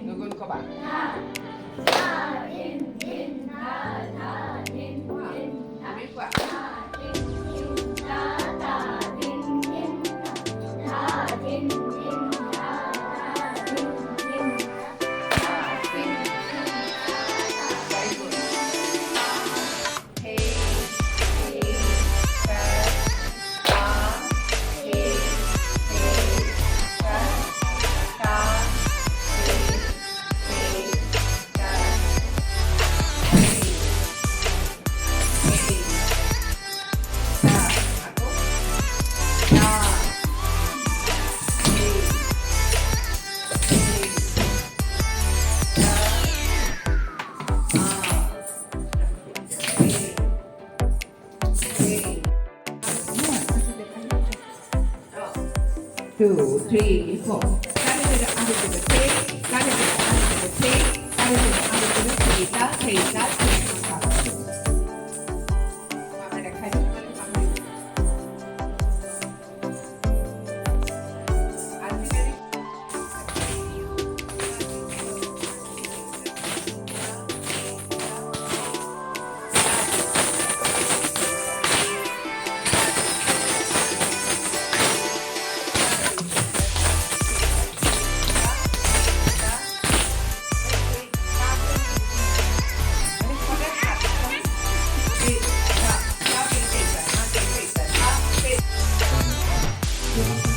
Nugun ko ba? Ulit pa. Very good. Hey, hey, ta, hey, ta, ta, hey, ta, Ako? Ta, Two, three, four. Starting with the under to the three, starting with the under to the three, starting with the under to the three, that three, that three. มาไม่ได้ใครที่ไม่ได้ฟังอยู่อันที่ไม่ได้ Thank you.